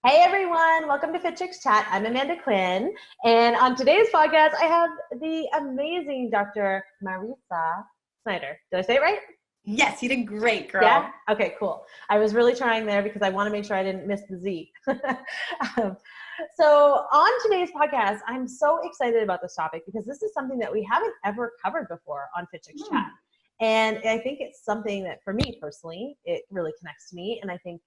Hey everyone, welcome to Fit Chicks Chat. I'm Amanda Quinn, and on today's podcast, I have the amazing Dr. Marisa Snyder. Did I say it right? Yes, you did great, girl. Yeah? Okay, cool. I was really trying there because I want to make sure I didn't miss the Z. um, so on today's podcast, I'm so excited about this topic because this is something that we haven't ever covered before on Fit Chicks Chat. And I think it's something that for me personally, it really connects to me. And I think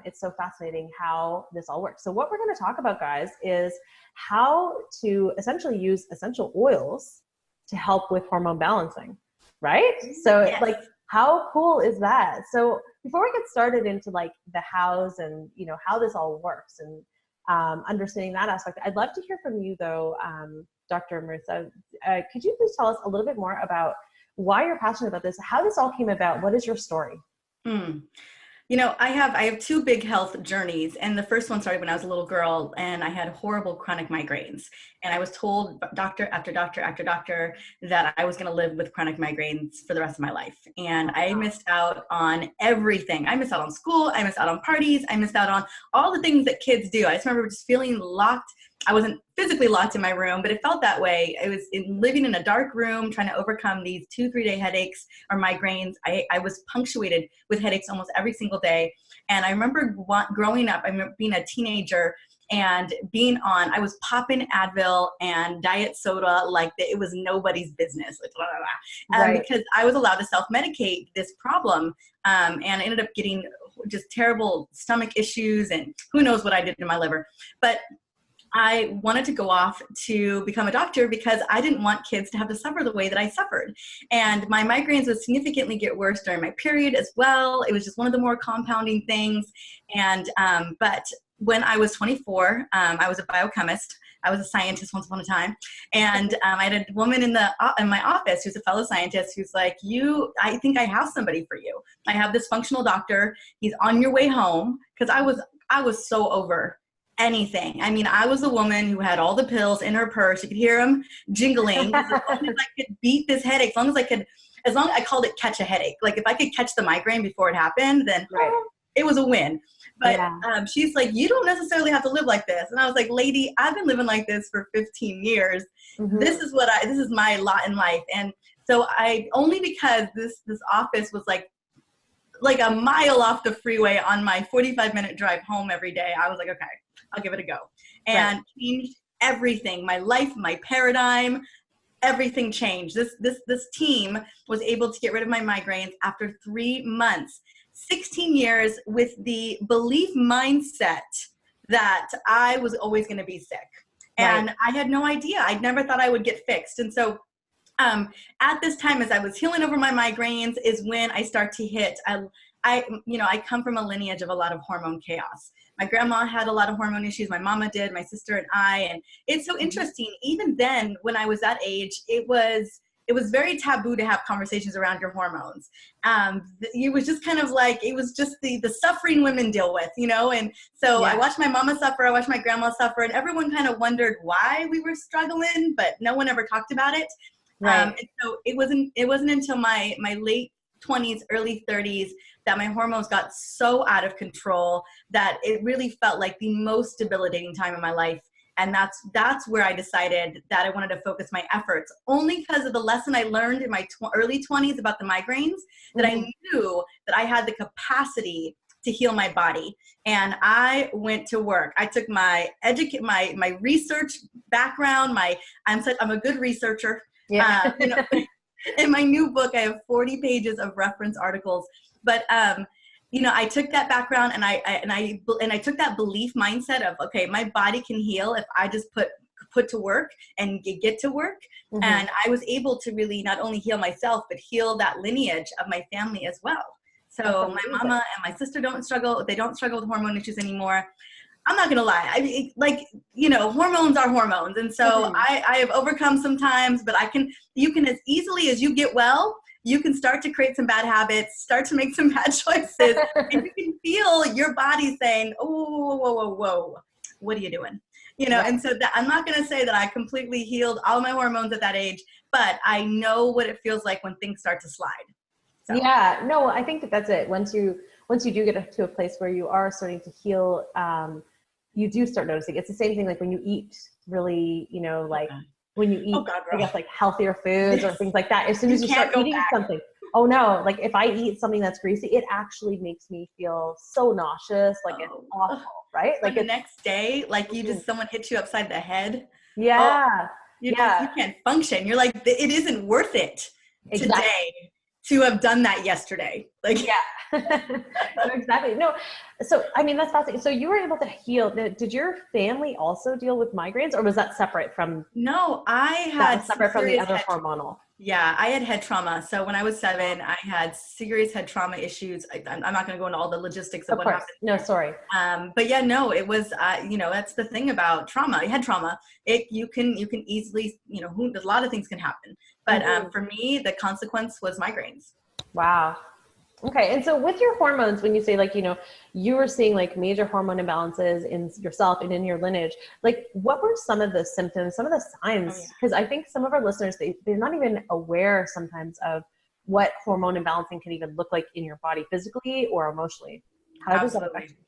it's so fascinating how this all works. So what we're going to talk about, guys, is how to essentially use essential oils to help with hormone balancing, right? So Yes. like, how cool is that? So before we get started into like the hows and, you know, how this all works and understanding that aspect, I'd love to hear from you though, Dr. Marisa. Could you please tell us a little bit more about why you're passionate about this, how this all came about? What is your story? You know, I have two big health journeys, and the first one started when I was a little girl, and I had horrible chronic migraines, and I was told doctor after doctor after doctor that I was going to live with chronic migraines for the rest of my life, and I missed out on everything. I missed out on school, I missed out on parties, I missed out on all the things that kids do. I just remember just feeling locked. I wasn't physically locked in my room, but it felt that way. I was living in a dark room, trying to overcome these 2-3 day headaches or migraines. I was punctuated with headaches almost every single day. And I remember growing up, I remember being a teenager and being on, I was popping Advil and diet soda like it was nobody's business, like, blah, blah, blah. Right. Because I was allowed to self-medicate this problem, and I ended up getting just terrible stomach issues and who knows what I did to my liver. But I wanted to go off to become a doctor because I didn't want kids to have to suffer the way that I suffered. And my migraines would significantly get worse during my period as well. It was just one of the more compounding things. And, but when I was 24, I was a biochemist. I was a scientist once upon a time. And I had a woman in my office who's a fellow scientist who's like, I think I have somebody for you. I have this functional doctor. He's on your way home. Because I was so over anything. I mean, I was the woman who had all the pills in her purse. You could hear them jingling. As long as I could beat this headache, as long as I called it catch a headache. Like if I could catch the migraine before it happened, then it was a win. But she's like, you don't necessarily have to live like this. And I was like, lady, I've been living like this for 15 years. Mm-hmm. This is my lot in life. And so only because this office was like a mile off the freeway on my 45-minute drive home every day, I was like, okay, I'll give it a go. And changed everything. My life, my paradigm, everything changed. This team was able to get rid of my migraines after 3 months. 16 years with the belief mindset that I was always going to be sick. And I had no idea. I'd never thought I would get fixed. And so at this time, as I was healing over my migraines, is when I start to hit. I come from a lineage of a lot of hormone chaos. My grandma had a lot of hormone issues. My mama did, my sister and I. And it's so interesting. Even then, when I was that age, it was very taboo to have conversations around your hormones. It was just kind of like, it was just the suffering women deal with, you know? And so I watched my mama suffer, I watched my grandma suffer, and everyone kind of wondered why we were struggling, but no one ever talked about it. And so it wasn't until my late 20s, early 30s that my hormones got so out of control that it really felt like the most debilitating time in my life. And that's where I decided that I wanted to focus my efforts, only because of the lesson I learned in my early 20s about the migraines, that I knew that I had the capacity to heal my body. And I went to work. I took my research background, I'm a good researcher. Yeah. In my new book, I have 40 pages of reference articles, but I took that background and I took that belief mindset of, okay, my body can heal if I just put to work and get to work. Mm-hmm. And I was able to really not only heal myself, but heal that lineage of my family as well. So my mama and my sister don't struggle with hormone issues anymore. I'm not going to lie. Hormones are hormones. And so I have overcome sometimes, but you can, as easily as you get well, you can start to create some bad habits, start to make some bad choices, and you can feel your body saying, oh, whoa, what are you doing? And so I'm not going to say that I completely healed all my hormones at that age, but I know what it feels like when things start to slide. So. Yeah, no, I think that's it. Once you do get to a place where you are starting to heal, you do start noticing. It's the same thing like when you eat really, you know, like when you eat, Oh God, I guess like healthier foods or things like that. As soon as you can't start go eating back. something, oh no, like if I eat something that's greasy, it actually makes me feel so nauseous. Like it's awful, right? Or Like the it's, next day, like mhm. someone hits you upside the head. Oh, Yeah, you yeah, can't function. You're like, it isn't worth it exactly. today to have done that yesterday. Like, Yeah, no, exactly. No, so I mean that's fascinating. So you were able to heal. Did your family also deal with migraines, or was that separate from no, I that was had some separate from the serious other head. hormonal? Yeah, I had head trauma. So when I was Oh, 7, I had serious head trauma issues. I'm not going to go into all the logistics of of what course. happened. No, sorry. But yeah, no, it was, that's the thing about trauma, head trauma. You can easily, a lot of things can happen. But Mhm. for me, the consequence was migraines. Wow. Okay. And so with your hormones, when you say like, you know, you were seeing like major hormone imbalances in yourself and in your lineage, like what were some of the symptoms, some of the Oh signs? yeah, Because I think some of our listeners, they're not even aware sometimes of what hormone imbalancing can even look like in your body physically or emotionally. How does that affect absolutely.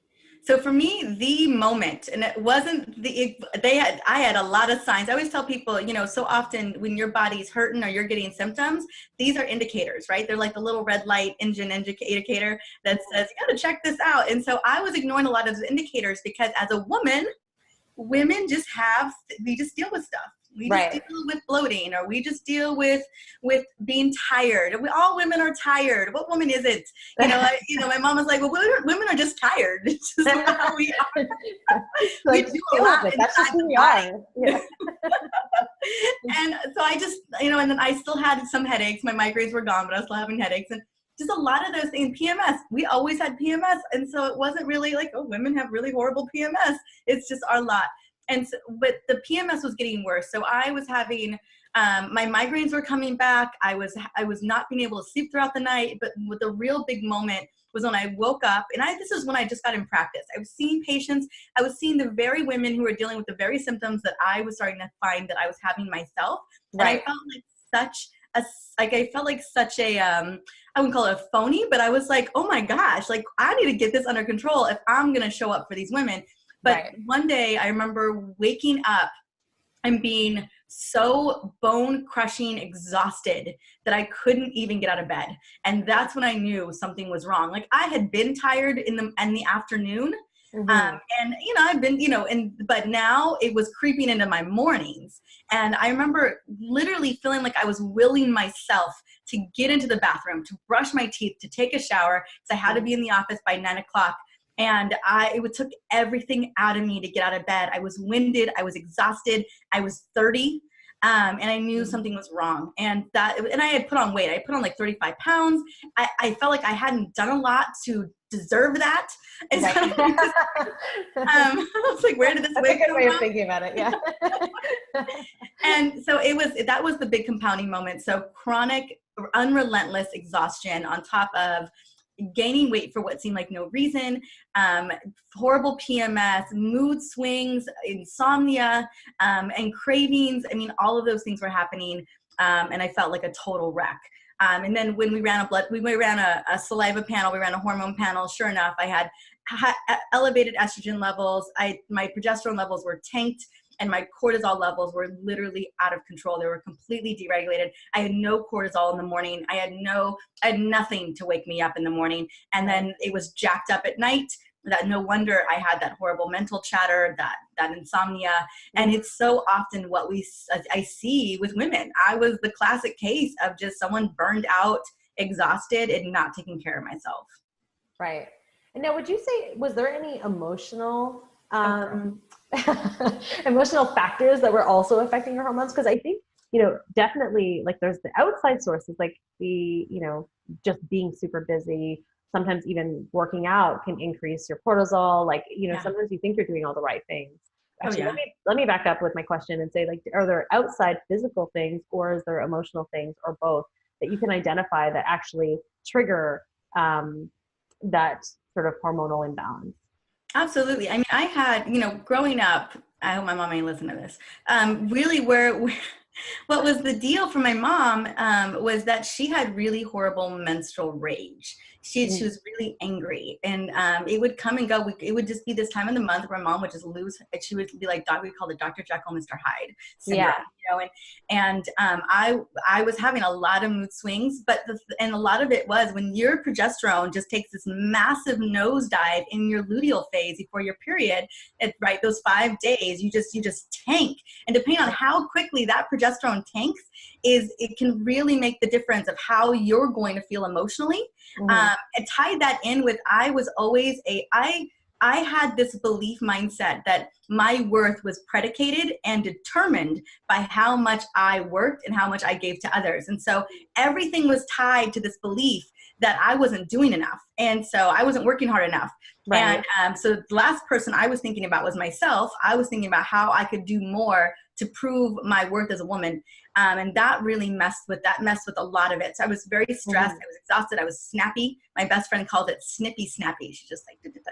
So for me, the moment, and it wasn't I had a lot of signs. I always tell people, so often when your body's hurting or you're getting symptoms, these are indicators, right? They're like the little red light engine indicator that you? says, you got to check this out. And so I was ignoring a lot of the indicators because as a woman, women we just deal with stuff. We just Right. deal with bloating, or we just deal with being tired. All women are tired. What woman isn't? My mom was like, well, women are just tired. It's just how we are. We Like do just a deal with lot it. That's just inside who the we body. are. Yeah. And so I just, and then I still had some headaches. My migraines were gone, but I was still having headaches. And just a lot of those things. PMS, we always had PMS. And so it wasn't really like, oh, women have really horrible PMS. It's just our lot. And so, but the PMS was getting worse. So I was having, my migraines were coming back. I was not being able to sleep throughout the night. But with the real big moment was when I woke up, and this is when I just got in practice. I was seeing patients. I was seeing the very women who were dealing with the very symptoms that I was starting to find that I was having myself. And Right. I felt like such a, I wouldn't call it a phony, but I was like, oh my gosh, like I need to get this under control if I'm going to show up for these women. But Right. one day I remember waking up and being so bone crushing exhausted that I couldn't even get out of bed. And that's when I knew something was wrong. Like I had been tired in the afternoon. Mm-hmm. And I've been, but now it was creeping into my mornings. And I remember literally feeling like I was willing myself to get into the bathroom, to brush my teeth, to take a shower, because I had to be in the office by 9:00. And it took everything out of me to get out of bed. I was winded. I was exhausted. I was 30. And I knew something was wrong. And I had put on weight. I put on like 35 pounds. I felt like I hadn't done a lot to deserve that. And so Right. I was like, where did this That's a weight good come way of from? thinking about it. Yeah. And so that was the big compounding moment. So chronic, unrelentless exhaustion on top of gaining weight for what seemed like no reason, horrible PMS, mood swings, insomnia, and cravings. I mean, all of those things were happening, and I felt like a total wreck. And then when we ran a saliva panel, we ran a hormone panel. Sure enough, I had elevated estrogen levels. My progesterone levels were tanked, and my cortisol levels were literally out of control. They were completely deregulated. I had no cortisol in the morning. I had nothing to wake me up in the morning. And then it was jacked up at night. That no wonder I had that horrible mental chatter, that insomnia. And it's so often what I see with women. I was the classic case of just someone burned out, exhausted, and not taking care of myself. Right. And now, would you say, was there any emotional, Oh, girl. emotional factors that were also affecting your hormones? Because I think, definitely like there's the outside sources, like just being super busy, sometimes even working out can increase your cortisol. Like, Yeah. sometimes you think you're doing all the right things. Oh, Actually, yeah. let me back up with my question and say, like, are there outside physical things or is there emotional things or both that you can identify that actually trigger that sort of hormonal imbalance? Absolutely. I mean, I had, growing up, I hope my mom ain't listen to this. Really, what was the deal for my mom was that she had really horrible menstrual rage. She was really angry, and it would come and go. It would just be this time of the month where mom would just lose. She would be like, we called it Dr. Jekyll, Mr. Hyde syndrome. I was having a lot of mood swings, and a lot of it was when your progesterone just takes this massive nosedive in your luteal phase before your period. Right, those 5 days, you just tank, and depending on how quickly that progesterone tanks, it can really make the difference of how you're going to feel emotionally. And tied that in with, I had this belief mindset that my worth was predicated and determined by how much I worked and how much I gave to others. And so everything was tied to this belief that I wasn't doing enough. And so I wasn't working hard enough. Right. And so the last person I was thinking about was myself. I was thinking about how I could do more to prove my worth as a woman. And that really messed with a lot of it. So I was very stressed. I was exhausted. I was snappy. My best friend called it snippy snappy. She just like, just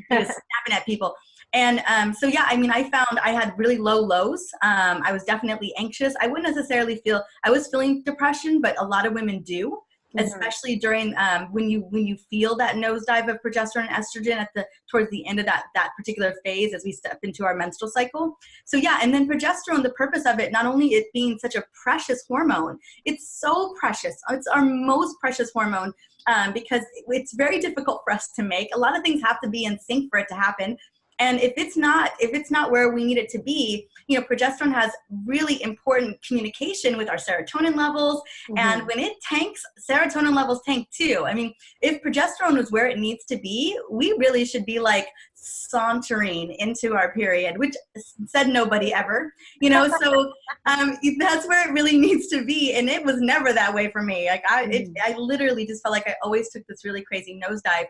snapping at people. And so, yeah, I mean, I found I had really low lows. I was definitely anxious. I wouldn't necessarily I was feeling depression, but a lot of women do. Especially during when you feel that nosedive of progesterone and estrogen towards the end of that particular phase as we step into our menstrual cycle. So yeah, and then progesterone, the purpose of it, not only it being such a precious hormone, it's so precious. It's our most precious hormone because it's very difficult for us to make. A lot of things have to be in sync for it to happen. And if it's not where we need it to be, progesterone has really important communication with our serotonin levels. And when it tanks, serotonin levels tank too. I mean, if progesterone was where it needs to be, we really should be like sauntering into our period, which said nobody ever, so that's where it really needs to be. And it was never that way for me. Like I literally just felt like I always took this really crazy nosedive.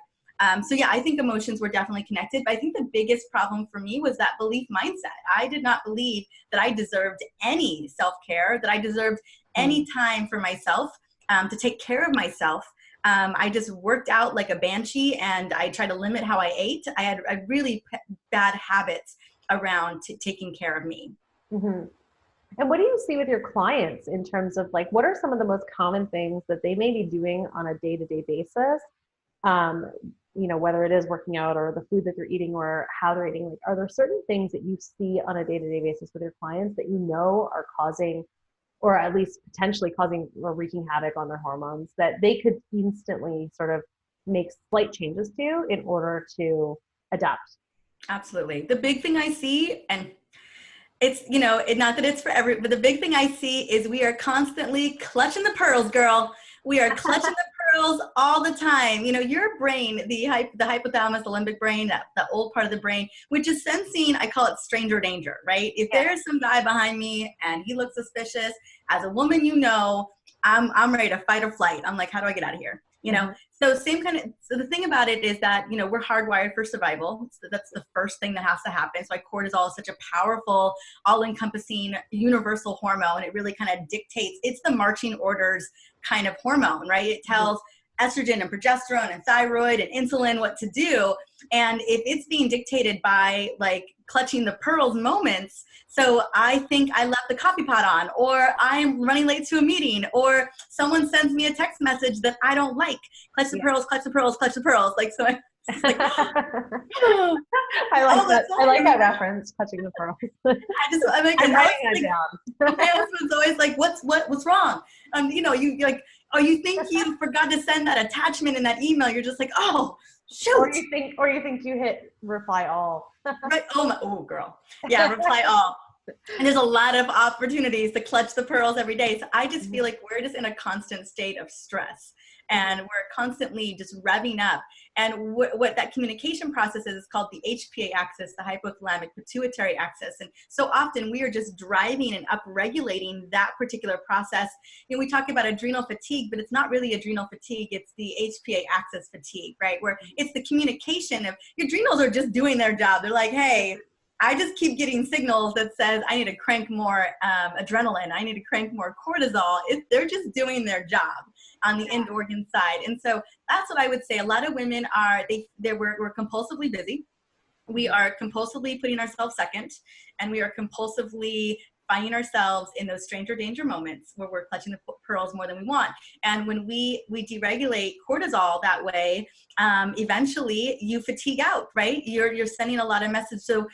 So yeah, I think emotions were definitely connected, but I think the biggest problem for me was that belief mindset. I did not believe that I deserved any self-care, that I deserved any time for myself, to take care of myself. I just worked out like a banshee, and I tried to limit how I ate. I had really bad habits around taking care of me. And what do you see with your clients in terms of like, what are some of the most common things that they may be doing on a day-to-day basis? Whether it is working out or the food that they're eating or how they're eating, like, are there certain things that you see on a day-to-day basis with your clients that are causing, or at least potentially causing or wreaking havoc on their hormones that they could instantly sort of make slight changes to in order to adapt? Absolutely. The big thing I see, and it's, not that it's for but the big thing I see is we are constantly clutching the pearls, girl. We are clutching the pearls all the time. Your brain, the hypothalamus, the limbic brain, that old part of the brain, which is sensing, I call it stranger danger, right? If there's some guy behind me and he looks suspicious, as a woman, I'm ready to fight or flight. I'm like, how do I get out of here? So so the thing about it is that, we're hardwired for survival. So that's the first thing that has to happen. So cortisol is such a powerful, all-encompassing, universal hormone. It really kind of dictates, it's the marching orders kind of hormone, right? It tells estrogen and progesterone and thyroid and insulin what to do. And if it's being dictated by like clutching the pearls moments, so I think I left the coffee pot on, or I'm running late to a meeting, or someone sends me a text message that I don't like, clutch the pearls, clutch the pearls, clutch the pearls. Like, so I like that. I like that reference, clutching the pearls. I'm writing that down. My husband's always like, what's wrong? You like, you think you forgot to send that attachment in that email. You're just like, oh, shoot. Or you think you hit reply all. Right. Oh, girl. Yeah, reply all. And there's a lot of opportunities to clutch the pearls every day. So I just feel like we're just in a constant state of stress, and we're constantly just revving up. And what that communication process is called the HPA axis, the hypothalamic pituitary axis. And so often we are just driving and upregulating that particular process. We talk about adrenal fatigue, but it's not really adrenal fatigue. It's the HPA axis fatigue, right? Where it's the communication of your adrenals are just doing their job. They're like, hey, I just keep getting signals that says I need to crank more adrenaline. I need to crank more cortisol. They're just doing their job on the end organ side. And so that's what I would say. A lot of women we're compulsively busy. We are compulsively putting ourselves second, and we are compulsively finding ourselves in those stranger danger moments where we're clutching the pearls more than we want. And when we deregulate cortisol that way, eventually you fatigue out, right? You're sending a lot of messages. So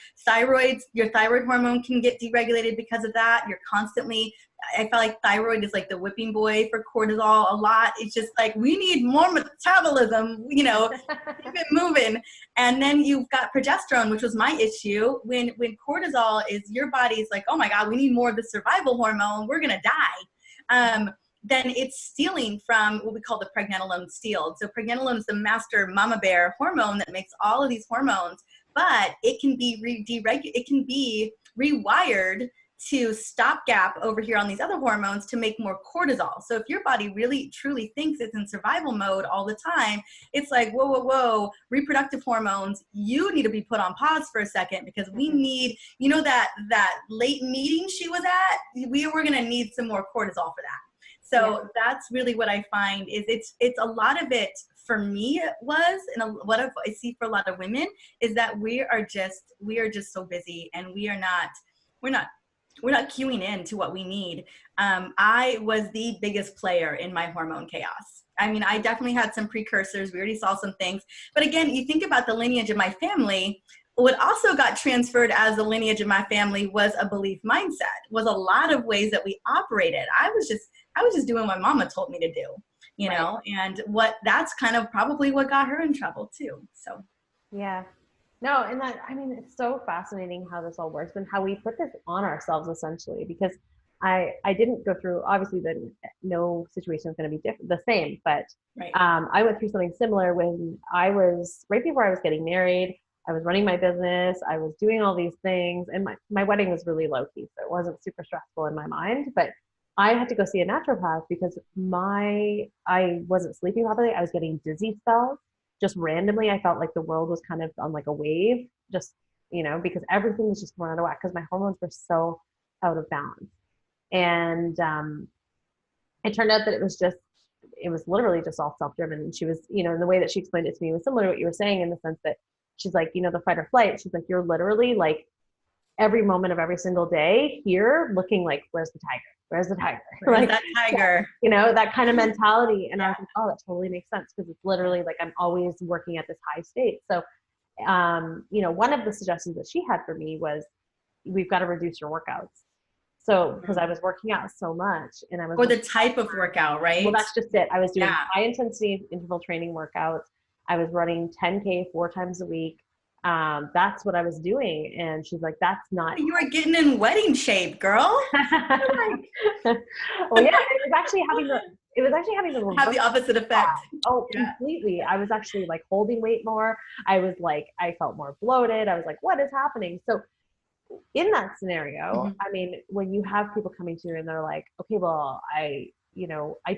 your thyroid hormone can get deregulated because of that. You're constantly, I feel like thyroid is like the whipping boy for cortisol a lot. It's just like, we need more metabolism, keep it moving. And then you've got progesterone, which was my issue. When cortisol is, your body's like, oh my God, we need more of the survival hormone, we're gonna die. Then it's stealing from what we call the pregnenolone steal. So pregnenolone is the master mama bear hormone that makes all of these hormones, but it can be rewired to stopgap over here on these other hormones to make more cortisol. So if your body really truly thinks it's in survival mode all the time, it's like, whoa, reproductive hormones, you need to be put on pause for a second, because we need, that late meeting she was at, we were gonna need some more cortisol for that. So that's really what I find is it's a lot of it for me was, and what I see for a lot of women is that we are just so busy, and we're not queuing in to what we need. I was the biggest player in my hormone chaos. I mean, I definitely had some precursors. We already saw some things. But again, you think about the lineage of my family, what also got transferred as the lineage of my family was a belief mindset, was a lot of ways that we operated. I was just doing what mama told me to do, know, and that's kind of probably what got her in trouble too. So. Yeah. No, and it's so fascinating how this all works and how we put this on ourselves essentially, because I didn't go through, obviously no situation is going to be the same, but I went through something similar when I was, right before I was getting married, I was running my business, I was doing all these things, and my wedding was really low key, so it wasn't super stressful in my mind, but I had to go see a naturopath because I wasn't sleeping properly. I was getting dizzy spells. Just randomly, I felt like the world was kind of on like a wave, just, because everything was just thrown out of whack because my hormones were so out of balance. And it turned out that it was literally just all self-driven. And she was, and the way that she explained it to me was similar to what you were saying, in the sense that she's like, the fight or flight, she's like, you're literally like every moment of every single day here looking like, where's the tiger? Where's the tiger? Where's that tiger? That kind of mentality. And I was like, oh, that totally makes sense, because it's literally like I'm always working at this high state. So, one of the suggestions that she had for me was, we've got to reduce your workouts. So, because I was working out so much, and I was, or the type of workout, right? Well, that's just it. I was doing high intensity interval training workouts. I was running 10K 4 times a week. That's what I was doing. And she's like, that's not. You were getting in wedding shape, girl. Well, yeah, it was actually having the have the opposite effect. Oh, completely. I was actually like holding weight more. I was like, I felt more bloated. I was like, what is happening? So in that scenario, I mean, when you have people coming to you and they're like, okay, well, I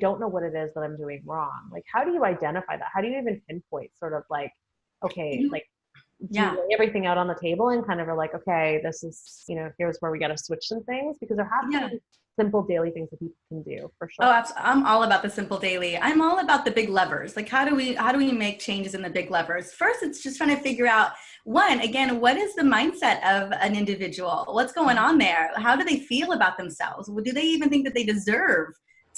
don't know what it is that I'm doing wrong. Like, how do you identify that? How do you even pinpoint sort of like, okay, like, do you lay everything out on the table and kind of are like, okay, this is, here's where we got to switch some things, because there have to be simple daily things that people can do, for sure. Oh, I'm all about the simple daily. I'm all about the big levers. Like, how do we make changes in the big levers? First, it's just trying to figure out, what is the mindset of an individual? What's going on there? How do they feel about themselves? Do they even think that they deserve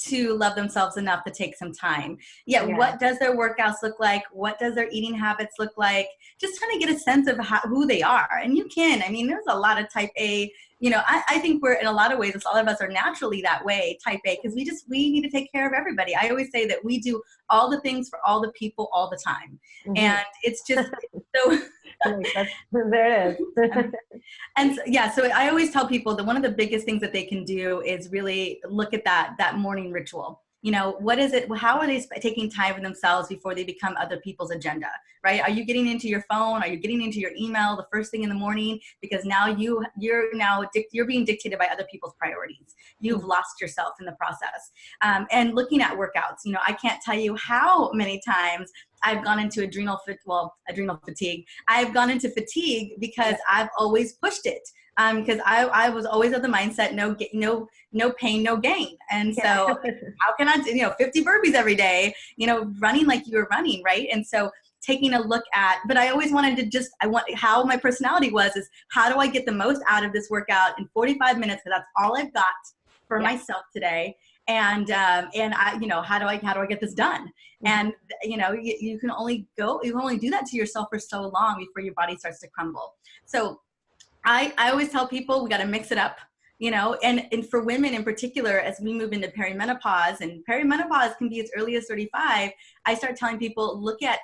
to love themselves enough to take some time? What does their workouts look like? What does their eating habits look like? Just trying to get a sense of who they are. And there's a lot of type A, I think we're, in a lot of ways, a lot of us are naturally that way, type A, because we need to take care of everybody. I always say that we do all the things for all the people all the time. And it's just so there it is. And so I always tell people that one of the biggest things that they can do is really look at that morning ritual. What is it? How are they taking time for themselves before they become other people's agenda, right? Are you getting into your phone? Are you getting into your email the first thing in the morning? Because now you're being dictated by other people's priorities. You've lost yourself in the process. And looking at workouts, I can't tell you how many times I've gone into adrenal fatigue. I've gone into fatigue because I've always pushed it. Because I was always of the mindset, no pain, no gain. And so how can I do, 50 burpees every day, running like you were running, right? And so taking a look at, but I always wanted to just, how my personality was is how do I get the most out of this workout in 45 minutes? Because that's all I've got for myself today. And I, how do I get this done? And, you can only do that to yourself for so long before your body starts to crumble. So I always tell people we got to mix it up, and for women in particular, as we move into perimenopause, and perimenopause can be as early as 35, I start telling people, look at,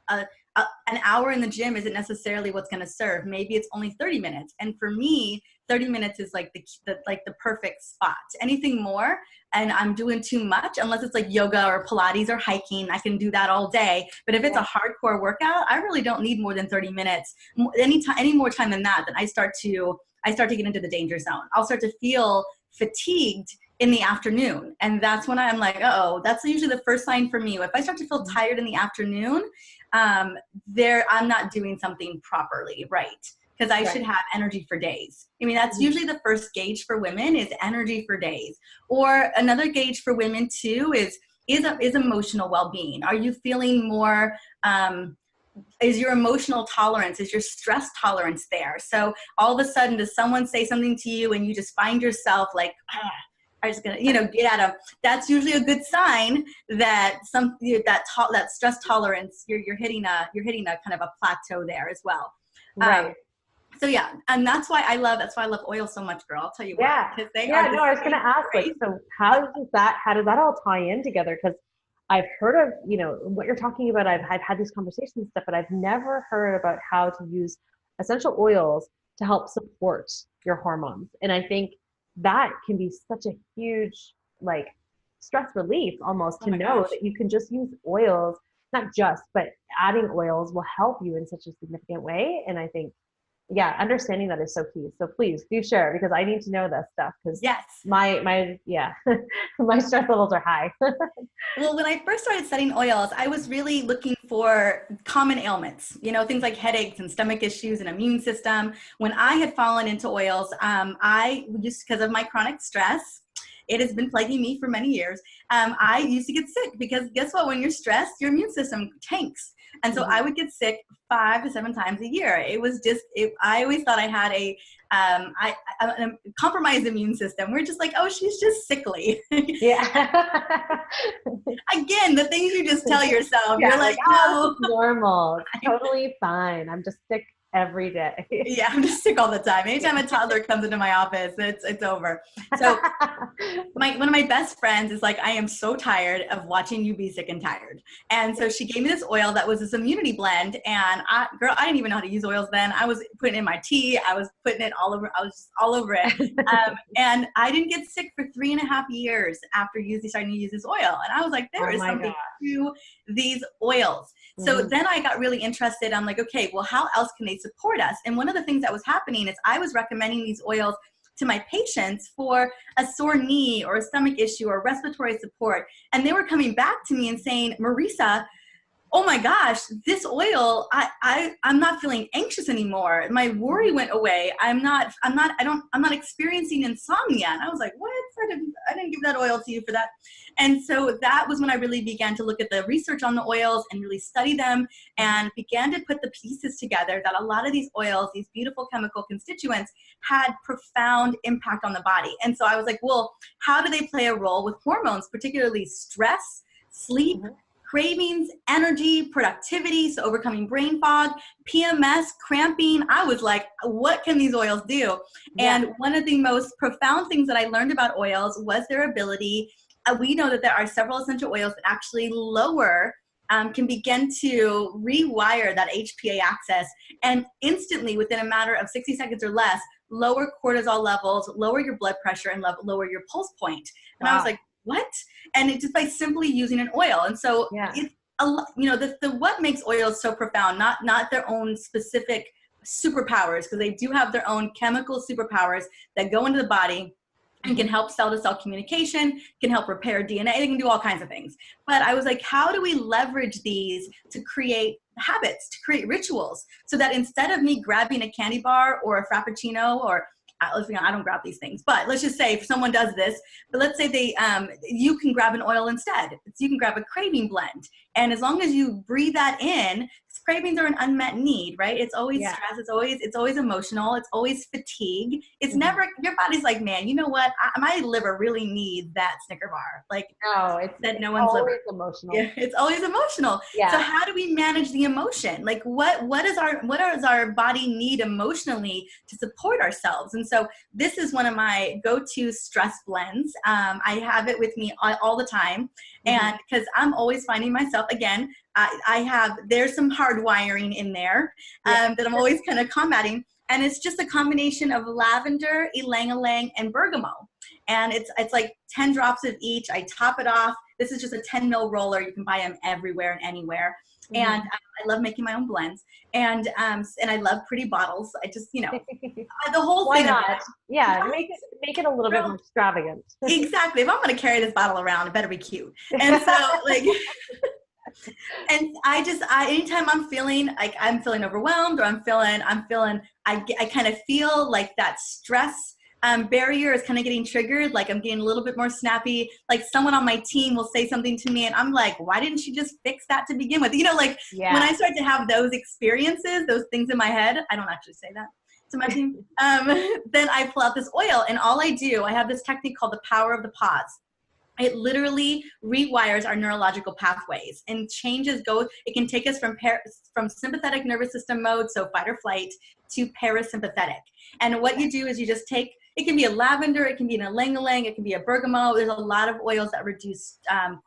an hour in the gym isn't necessarily what's going to serve. Maybe it's only 30 minutes. And for me, 30 minutes is like the perfect spot. Anything more, and I'm doing too much, unless it's like yoga or Pilates or hiking, I can do that all day. But if it's a hardcore workout, I really don't need more than 30 minutes. Any more time than that, then I start to get into the danger zone. I'll start to feel fatigued in the afternoon. And that's when I'm like, that's usually the first sign for me. If I start to feel tired in the afternoon, I'm not doing something properly right. Because I should have energy for days. I mean, that's usually the first gauge for women is energy for days. Or another gauge for women too is emotional well-being. Are you feeling more, is your emotional tolerance, is your stress tolerance there? So all of a sudden, does someone say something to you and you just find yourself like, I'm just gonna, get at them. That's usually a good sign that that stress tolerance, you're hitting a kind of a plateau there as well. Right. So yeah, and that's why I love oil so much, girl. I'll tell you why. Because I was going to ask, so how does that all tie in together? Because I've heard of, what you're talking about. I've had these conversations and stuff, but I've never heard about how to use essential oils to help support your hormones. And I think that can be such a huge, stress relief almost to know that you can just use oils, not just, but adding oils will help you in such a significant way. And I think, understanding that is so key. So please do share, because I need to know this stuff, because my my stress levels are high. Well, when I first started studying oils, I was really looking for common ailments, things like headaches and stomach issues and immune system. When I had fallen into oils, I just, because of my chronic stress, it has been plaguing me for many years. I used to get sick because guess what? When you're stressed, your immune system tanks. And so I would get sick 5 to 7 times a year. It was just, I always thought I had a compromised immune system. We're just like, she's just sickly. Yeah. Again, the things you just tell yourself, you're like, no. It's normal. It's totally fine. I'm just sick every day. Yeah, I'm just sick all the time. Anytime a toddler comes into my office, it's over. So one of my best friends is like, I am so tired of watching you be sick and tired. And so she gave me this oil that was this immunity blend. And I didn't even know how to use oils then. I was putting it in my tea. I was putting it all over. I was just all over it. And I didn't get sick for 3.5 years after starting to use this oil. And I was like, there is something to these oils. So then I got really interested. I'm like, okay, well, how else can they support us? And one of the things that was happening is I was recommending these oils to my patients for a sore knee or a stomach issue or respiratory support. And they were coming back to me and saying, Marisa, oh my gosh, this oil, I'm not feeling anxious anymore. My worry went away. I'm not experiencing insomnia. And I was like, what? I didn't give that oil to you for that. And so that was when I really began to look at the research on the oils and really study them and began to put the pieces together that a lot of these oils, these beautiful chemical constituents, had profound impact on the body. And so I was like, well, how do they play a role with hormones, particularly stress, sleep, cravings, energy, productivity, so overcoming brain fog, PMS, cramping? I was like, what can these oils do? And one of the most profound things that I learned about oils was their ability. We know that there are several essential oils that actually can begin to rewire that HPA axis and instantly, within a matter of 60 seconds or less, lower cortisol levels, lower your blood pressure, and lower your pulse point. And I was like, what? And it's just by simply using an oil. And so it's what makes oils so profound, not their own specific superpowers, because they do have their own chemical superpowers that go into the body and can help cell-to-cell communication, can help repair DNA, they can do all kinds of things. But I was like, how do we leverage these to create habits, to create rituals, so that instead of me grabbing a candy bar or a Frappuccino or I don't grab these things, but let's just say if someone does this, but let's say they, you can grab an oil instead. So you can grab a craving blend. And as long as you breathe that in, cravings are an unmet need, right? It's always stress. It's always emotional. It's always fatigue. It's never, your body's like, man, you know what? My liver really needs that Snicker bar. Like, no, it's that no one's always liver. Emotional. Yeah, it's always emotional. Yeah. So how do we manage the emotion? Like what does our body need emotionally to support ourselves? And so this is one of my go-to stress blends. I have it with me all the time. And because I'm always finding myself, again, there's some hard wiring in there that I'm always kind of combating. And it's just a combination of lavender, ylang-ylang, and bergamot. And it's like 10 drops of each. I top it off. This is just a 10 ml roller. You can buy them everywhere and anywhere. And I love making my own blends. And I love pretty bottles. I just, the whole Why thing. Why not? Yeah, make it a little bit more extravagant. Exactly. If I'm going to carry this bottle around, it better be cute. And so like, and anytime I'm feeling like I'm feeling overwhelmed or I'm feeling, I kind of feel like that stress barrier is kind of getting triggered. Like I'm getting a little bit more snappy. Like someone on my team will say something to me and I'm like, why didn't you just fix that to begin with? When I start to have those experiences, those things in my head, I don't actually say that to my team. Then I pull out this oil and all I have this technique called the power of the pause. It literally rewires our neurological pathways and it can take us from sympathetic nervous system mode, so fight or flight, to parasympathetic. And what you do is you just take, it can be a lavender, it can be an ylang-ylang, it can be a bergamot. There's a lot of oils that reduce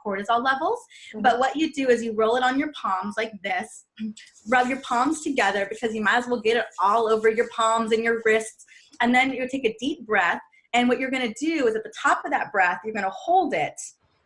cortisol levels. But what you do is you roll it on your palms like this, rub your palms together because you might as well get it all over your palms and your wrists. And then you take a deep breath. And what you're going to do is at the top of that breath, you're going to hold it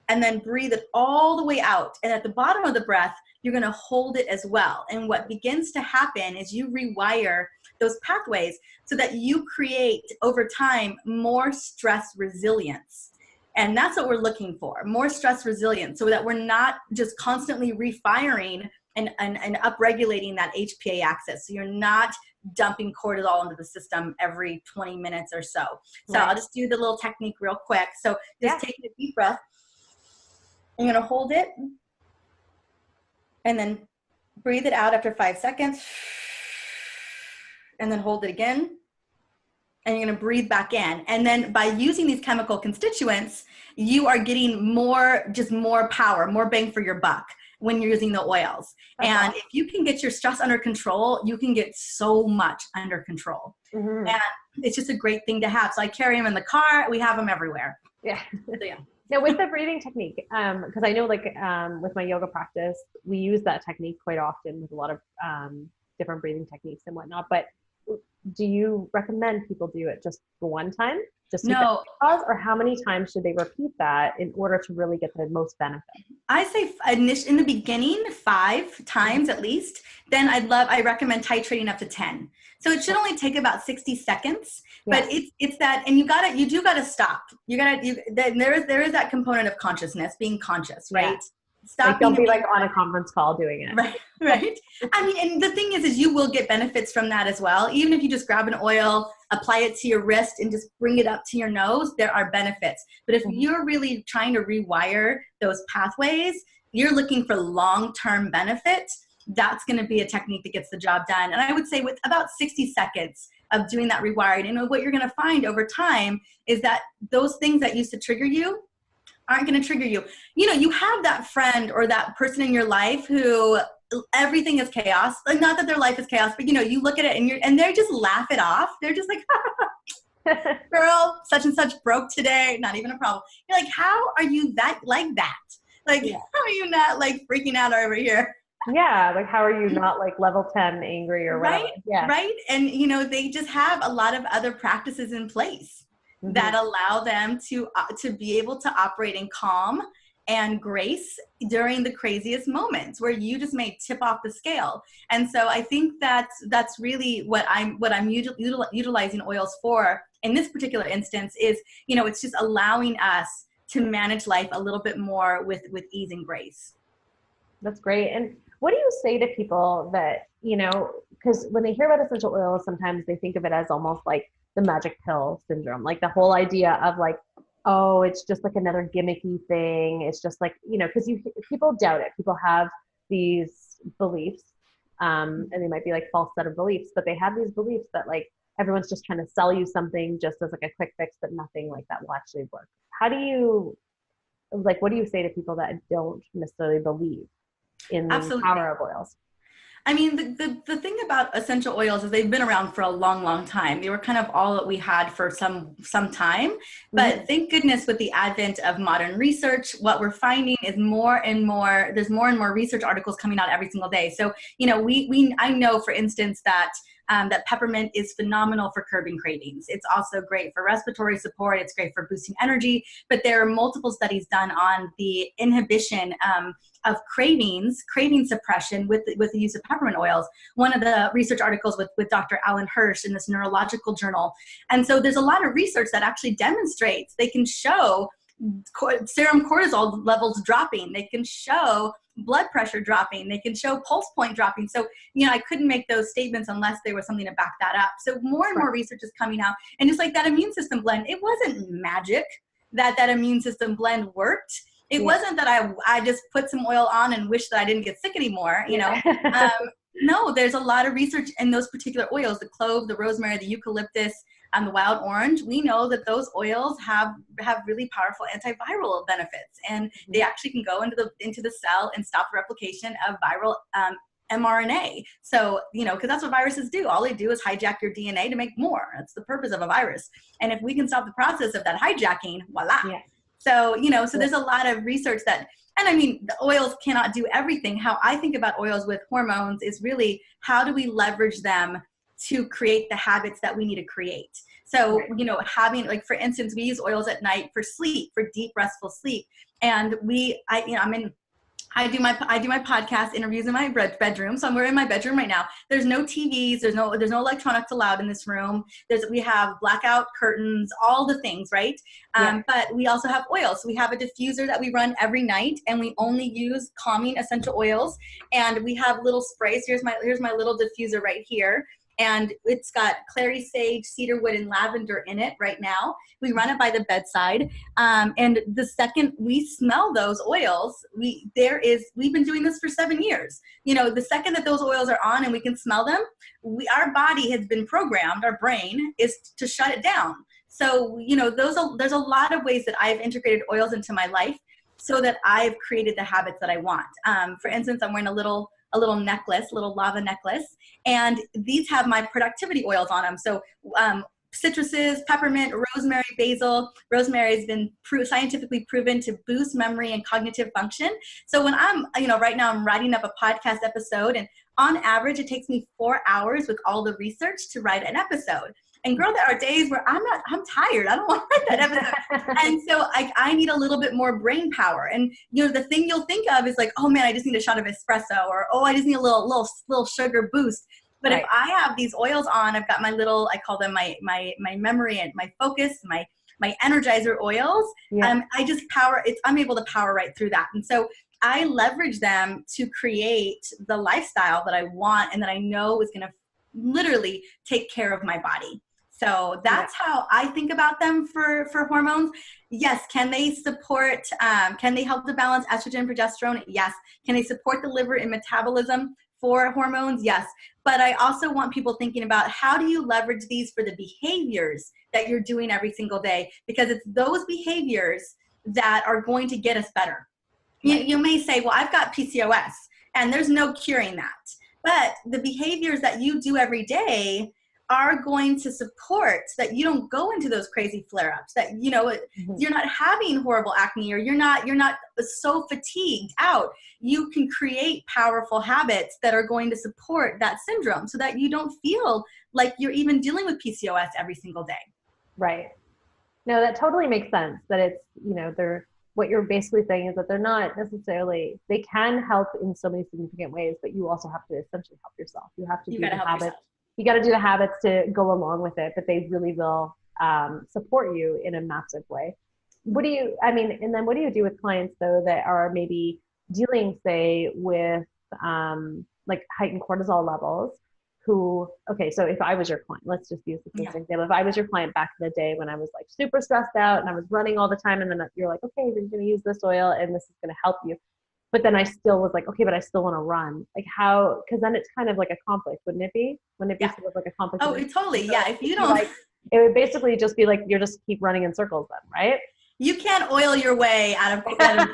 and then breathe it all the way out. And at the bottom of the breath, you're going to hold it as well. And what begins to happen is you rewire those pathways so that you create over time more stress resilience. And that's what we're looking for, more stress resilience, so that we're not just constantly refiring and upregulating that HPA axis. So you're not dumping cortisol into the system every 20 minutes or so. So I'll just do the little technique real quick. So just take a deep breath. I'm going to hold it and then breathe it out after 5 seconds and then hold it again. And you're going to breathe back in. And then by using these chemical constituents, you are getting more power, more bang for your buck when you're using the oils. And if you can get your stress under control, you can get so much under control. And it's just a great thing to have. So I carry them in the car. We have them everywhere. Yeah. So, yeah. Now with the breathing technique, because I know with my yoga practice, we use that technique quite often with a lot of different breathing techniques and whatnot. But do you recommend people do it just for one time? No. Pause, or how many times should they repeat that in order to really get the most benefit? I say in the beginning, 5 times at least. Then I recommend titrating up to 10. So it should only take about 60 seconds, but it's that, and you do gotta stop. There is that component of consciousness, being conscious, right? Yeah. Stop. Don't be on a conference call doing it. Right. I mean, and the thing is you will get benefits from that as well. Even if you just grab an oil, apply it to your wrist and just bring it up to your nose, there are benefits. But if you're really trying to rewire those pathways, you're looking for long-term benefits, that's going to be a technique that gets the job done. And I would say with about 60 seconds of doing that rewiring, and what you're going to find over time is that those things that used to trigger you aren't going to trigger you. You have that friend or that person in your life who everything is chaos. Like, not that their life is chaos, but you look at it and they just laugh it off. They're just like, girl, such and such broke today. Not even a problem. You're like, how are you like that? Like, how are you not freaking out over here? Yeah. Like, how are you not level 10 angry or whatever? Right. Yeah. Right. And they just have a lot of other practices in place that allow them to be able to operate in calm and grace during the craziest moments where you just may tip off the scale. And so I think that's really what I'm utilizing oils for in this particular instance is, it's just allowing us to manage life a little bit more with ease and grace. That's great. And what do you say to people that, because when they hear about essential oils, sometimes they think of it as almost like the magic pill syndrome, like the whole idea of like, oh, it's just like another gimmicky thing. It's just like, because people doubt it. People have these beliefs, and they might be like false set of beliefs, but they have these beliefs that like everyone's just trying to sell you something just as like a quick fix, but nothing like that will actually work. How do you, like, what do you say to people that don't necessarily believe in the Absolutely. power of oils? I mean, the thing about essential oils is they've been around for a long, long time. They were kind of all that we had for some time. But thank goodness with the advent of modern research, what we're finding is more and more research articles coming out every single day. So, I know, for instance, that peppermint is phenomenal for curbing cravings. It's also great for respiratory support. It's great for boosting energy. But there are multiple studies done on the inhibition of craving suppression with the use of peppermint oils. One of the research articles with Dr. Alan Hirsch in this neurological journal. And so there's a lot of research that actually demonstrates they can show serum cortisol levels dropping. They can show blood pressure dropping. They can show pulse point dropping. So, I couldn't make those statements unless there was something to back that up. So more and more research is coming out. And just like that immune system blend, it wasn't magic that immune system blend worked. It wasn't that I just put some oil on and wish that I didn't get sick anymore, No, there's a lot of research in those particular oils, the clove, the rosemary, the eucalyptus, and the wild orange. We know that those oils have really powerful antiviral benefits, and they actually can go into the cell and stop the replication of viral mRNA. So, because that's what viruses do. All they do is hijack your DNA to make more. That's the purpose of a virus. And if we can stop the process of that hijacking, voila. Yeah. So, so there's a lot of research that, and I mean, the oils cannot do everything. How I think about oils with hormones is really, how do we leverage them to create the habits that we need to create? So, having, like, for instance, we use oils at night for sleep, for deep, restful sleep. And I do my podcast interviews in my bedroom. So we're in my bedroom right now. There's no TVs. There's no electronics allowed in this room. We have blackout curtains, all the things, right? But we also have oils. So we have a diffuser that we run every night, and we only use calming essential oils. And we have little sprays. Here's my little diffuser right here. And it's got clary sage, cedarwood, and lavender in it right now. We run it by the bedside. And the second we smell those oils, we've been doing this for 7 years. The second that those oils are on and we can smell them, our body has been programmed, our brain is to shut it down. So, there's a lot of ways that I've integrated oils into my life so that I've created the habits that I want. For instance, I'm wearing a little necklace, a little lava necklace, and these have my productivity oils on them. So citruses, peppermint, rosemary, basil. Rosemary has been scientifically proven to boost memory and cognitive function. So when I'm, right now I'm writing up a podcast episode, and on average it takes me 4 hours with all the research to write an episode. And girl, there are days where I'm tired. I don't want to write that episode. And so I need a little bit more brain power. And, the thing you'll think of is like, oh man, I just need a shot of espresso, or, oh, I just need a little sugar boost. But if I have these oils on, I've got my little, I call them my memory and my focus, my energizer oils. I just I'm able to power right through that. And so I leverage them to create the lifestyle that I want and that I know is going to literally take care of my body. So that's how I think about them for hormones. Yes. Can they support, can they help to balance estrogen and progesterone? Yes. Can they support the liver and metabolism for hormones? Yes. But I also want people thinking about, how do you leverage these for the behaviors that you're doing every single day? Because it's those behaviors that are going to get us better. You may say, well, I've got PCOS and there's no curing that. But the behaviors that you do every day are going to support that you don't go into those crazy flare-ups, that you're not having horrible acne, or you're not so fatigued out. You can create powerful habits that are going to support that syndrome so that you don't feel like you're even dealing with PCOS every single day. Right. No, that totally makes sense. That it's, what you're basically saying is that they're not necessarily, they can help in so many significant ways, but you also have to essentially help yourself. You have to do the habits. Yourself. You got to do the habits to go along with it, but they really will support you in a massive way. And then what do you do with clients though that are maybe dealing, say, with like heightened cortisol levels, okay, so if I was your client, let's just use this as Yeah. an example. If I was your client back in the day when I was like super stressed out and I was running all the time, and then you're like, okay, we're going to use this oil and this is going to help you. But then I still was like, okay, but I still want to run. Like how, because then it's kind of like a conflict, wouldn't it be? Wouldn't it be Yeah. sort of like a conflict? Oh, totally. Yeah. If you don't, like, it would basically just be like, you're just keep running in circles then, right? you can't oil your way out of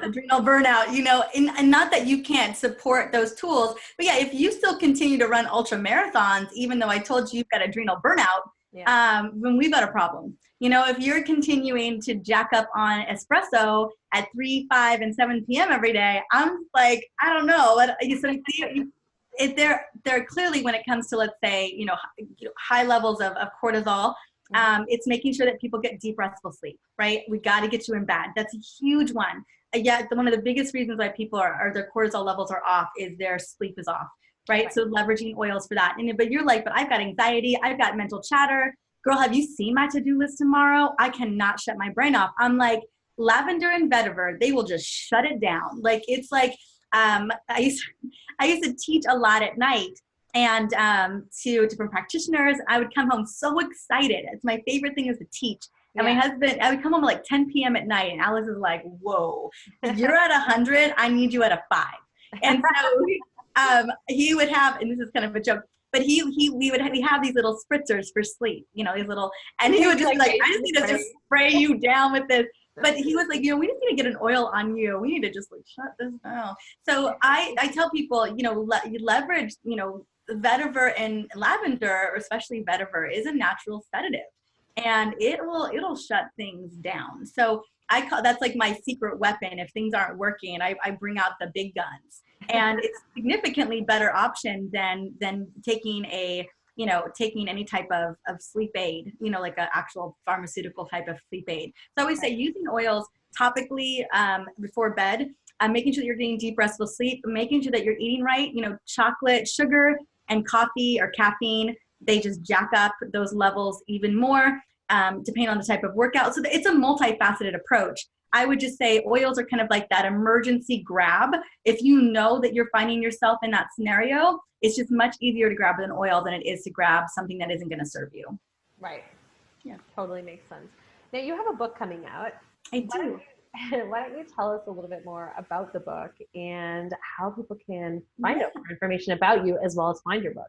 adrenal burnout, you know, and not that you can't support those tools, but yeah, if you still continue to run ultra marathons, even though I told you you've got adrenal burnout, then we've got a problem. You know, if you're continuing to jack up on espresso at 3, 5, and 7 p.m. every day, I'm like, I don't know. They're clearly, when it comes to, let's say, high levels of cortisol, it's making sure that people get deep, restful sleep, right? We got to get you in bed. That's a huge one. Yeah, one of the biggest reasons why people their cortisol levels are off is their sleep is off, right? So leveraging oils for that. But you're like, but I've got anxiety, I've got mental chatter. Girl, have you seen my to-do list tomorrow? I cannot shut my brain off. I'm like, lavender and vetiver, they will just shut it down. Like, it's like, I used to teach a lot at night, and to different practitioners. I would come home so excited. It's my favorite thing is to teach. And my husband, I would come home at like 10 p.m. at night, and Alex is like, whoa, you're at 100, I need you at a 5. And so he would have, and this is kind of a joke, but we have these little spritzers for sleep, these little, and he would just be like, I just need to just spray you down with this. But he was like, we just need to get an oil on you. We need to just like shut this down. So I tell people, leverage, vetiver and lavender, or especially vetiver, is a natural sedative, and it'll shut things down. So I call that's like my secret weapon. If things aren't working, I bring out the big guns, and it's significantly better option than taking any type of sleep aid, like an actual pharmaceutical type of sleep aid. So I always say using oils topically before bed, making sure that you're getting deep, restful sleep, making sure that you're eating right. Chocolate, sugar, and coffee or caffeine, they just jack up those levels even more, depending on the type of workout. So it's a multifaceted approach. I would just say oils are kind of like that emergency grab. If you know that you're finding yourself in that scenario, it's just much easier to grab an oil than it is to grab something that isn't going to serve you. Right. Yeah, totally makes sense. Now you have a book coming out. I do. Why don't you tell us a little bit more about the book and how people can find out more information about you as well as find your book?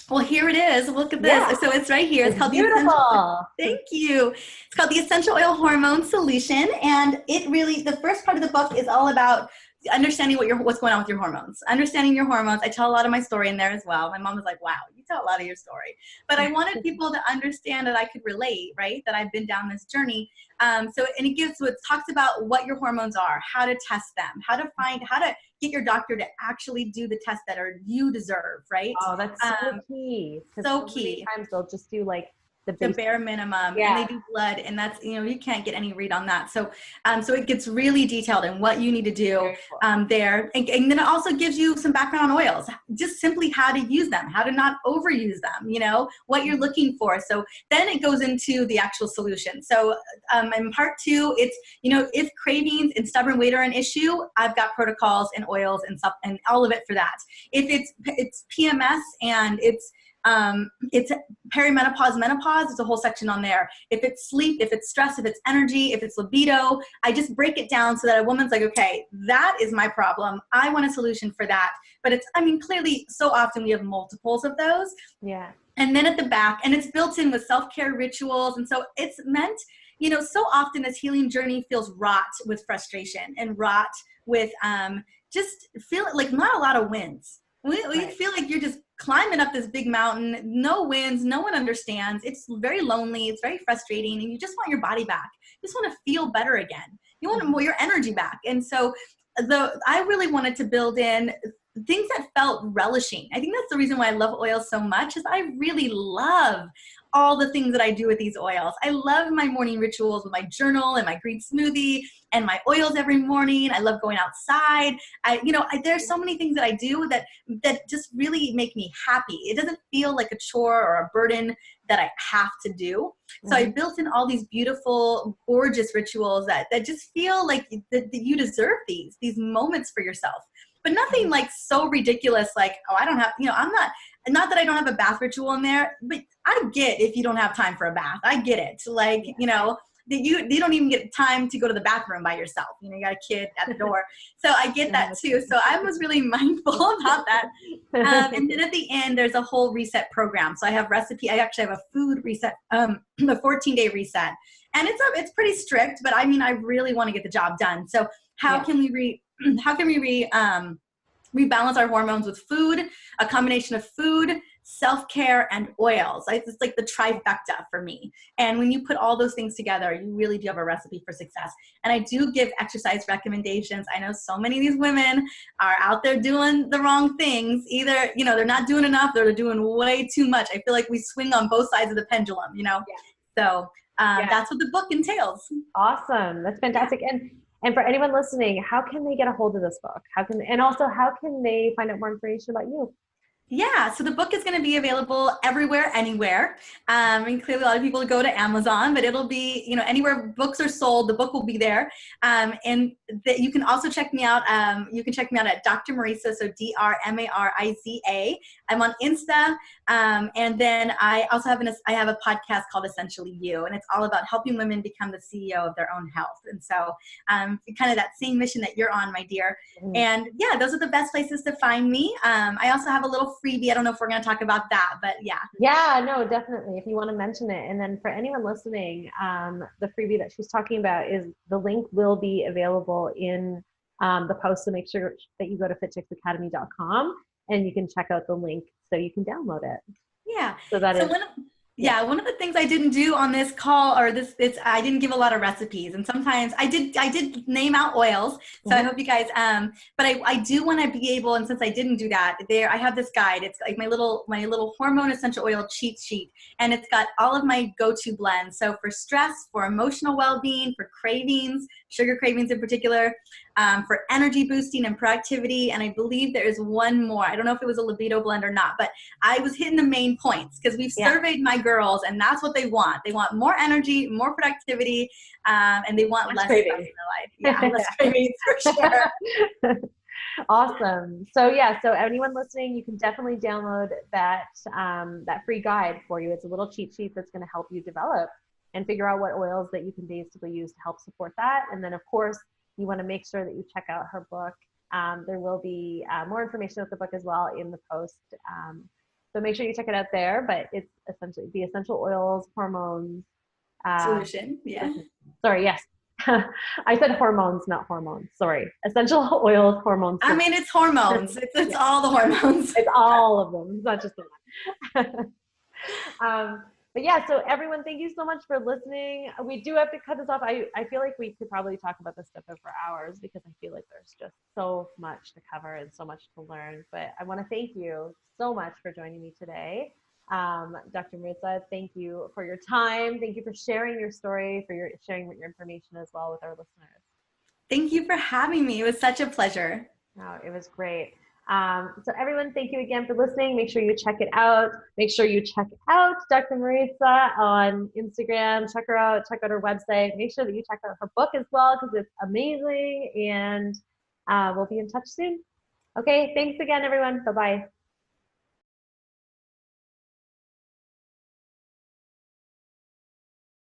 Well, here it is. Look at this. Yeah. So it's right here. It's called beautiful. Thank you. It's called the Essential Oil Hormone Solution. And the first part of the book is all about understanding what's going on with your hormones, understanding your hormones. I tell a lot of my story in there as well. My mom was like, wow, you tell a lot of your story. But I wanted people to understand that I could relate, right? That I've been down this journey. And it talks about what your hormones are, how to test them, how to get your doctor to actually do the test that you deserve, right? Oh, that's so key. So key. Times they'll just do like the bare minimum, and they do blood, and that's, you can't get any read on that. So it gets really detailed in what you need to do there. And then it also gives you some background on oils, just simply how to use them, how to not overuse them, what you're looking for. So then it goes into the actual solution. So in part 2, it's, if cravings and stubborn weight are an issue, I've got protocols and oils and stuff and all of it for that. If it's PMS and it's perimenopause, menopause, there's a whole section on there. If it's sleep, if it's stress, if it's energy, if it's libido, I just break it down so that a woman's like, okay, that is my problem. I want a solution for that. But clearly so often we have multiples of those. Yeah. And then at the back, and it's built in with self-care rituals. And so it's meant, so often this healing journey feels wrought with frustration and wrought with just feel like not a lot of wins. We feel like you're just climbing up this big mountain, no winds, no one understands. It's very lonely. It's very frustrating. And you just want your body back. You just want to feel better again. You want your energy back. And so I really wanted to build in things that felt relishing. I think that's the reason why I love oils so much, is I really love all the things that I do with these oils. I love my morning rituals with my journal and my green smoothie and my oils every morning. I love going outside. There's so many things that I do that just really make me happy. It doesn't feel like a chore or a burden that I have to do. So I built in all these beautiful, gorgeous rituals that just feel like that you deserve these moments for yourself. But nothing like so ridiculous, like, oh, I don't have, I'm not, not that I don't have a bath ritual in there, but I get if you don't have time for a bath. I get it. Like, you know, you don't even get time to go to the bathroom by yourself. You know, you got a kid at the door. So I get that too. So I was really mindful about that. And then at the end, there's a whole reset program. So I have recipe. I actually have a food reset, a 14-day reset. And it's pretty strict, but I mean, I really want to get the job done. So how can we rebalance our hormones with food, a combination of food, self-care, and oils? It's like the trifecta for me. And when you put all those things together, you really do have a recipe for success. And I do give exercise recommendations. I know so many of these women are out there doing the wrong things. Either, you know, they're not doing enough, or they're doing way too much. I feel like we swing on both sides of the pendulum, you know? So that's what the book entails. Awesome. That's fantastic. And for anyone listening, how can they get a hold of this book? And also how can they find out more information about you? Yeah, so the book is going to be available everywhere, anywhere. And clearly a lot of people go to Amazon, but it'll be, you know, anywhere books are sold, the book will be there. And you can also check me out. You can check me out at Dr. Mariza, so DrMariza. I'm on Insta. And then I also have a podcast called Essentially You, and it's all about helping women become the CEO of their own health. And so kind of that same mission that you're on, my dear. Mm-hmm. And yeah, those are the best places to find me. I also have a little freebie. I don't know if we're going to talk about that, but yeah. Yeah, no, definitely. If you want to mention it. And then for anyone listening, the freebie that she's talking about is the link will be available in the post. So make sure that you go to fitchicksacademy.com and you can check out the link so you can download it. Yeah. So that is. Yeah, one of the things I didn't do on this call, or I didn't give a lot of recipes, and sometimes I did name out oils. So I hope you guys, but I do want to be able, and since I didn't do that, I have this guide. It's like my little hormone essential oil cheat sheet, and it's got all of my go-to blends. So for stress, for emotional well-being, for cravings, sugar cravings in particular, for energy boosting and productivity, and I believe there is one more. I don't know if it was a libido blend or not, but I was hitting the main points because we've surveyed my girls, and that's what they want. They want more energy, more productivity, and they want less stress in their life. Yeah, less cravings for sure. Awesome. So yeah, so anyone listening, you can definitely download that free guide for you. It's a little cheat sheet that's going to help you develop and figure out what oils that you can basically use to help support that. And then of course, you want to make sure that you check out her book. There will be more information about the book as well in the post. So make sure you check it out there, but it's essentially the essential oils, hormones. Solution, yeah. Sorry, yes. I said hormones, not hormones. Sorry. Essential oils, hormones. I mean, it's hormones. It's all the hormones. It's all of them. It's not just the one. But yeah, so everyone, thank you so much for listening. We do have to cut this off. I feel like we could probably talk about this stuff for hours because I feel like there's just so much to cover and so much to learn. But I want to thank you so much for joining me today. Dr. Mariza, thank you for your time. Thank you for sharing your story, for sharing your information as well with our listeners. Thank you for having me. It was such a pleasure. Oh, it was great. So everyone, thank you again for listening. Make sure you check it out. Make sure you check out Dr. Mariza on Instagram. Check her out. Check out her website. Make sure that you check out her book as well because it's amazing. And we'll be in touch soon. Okay, thanks again, everyone. Bye-bye.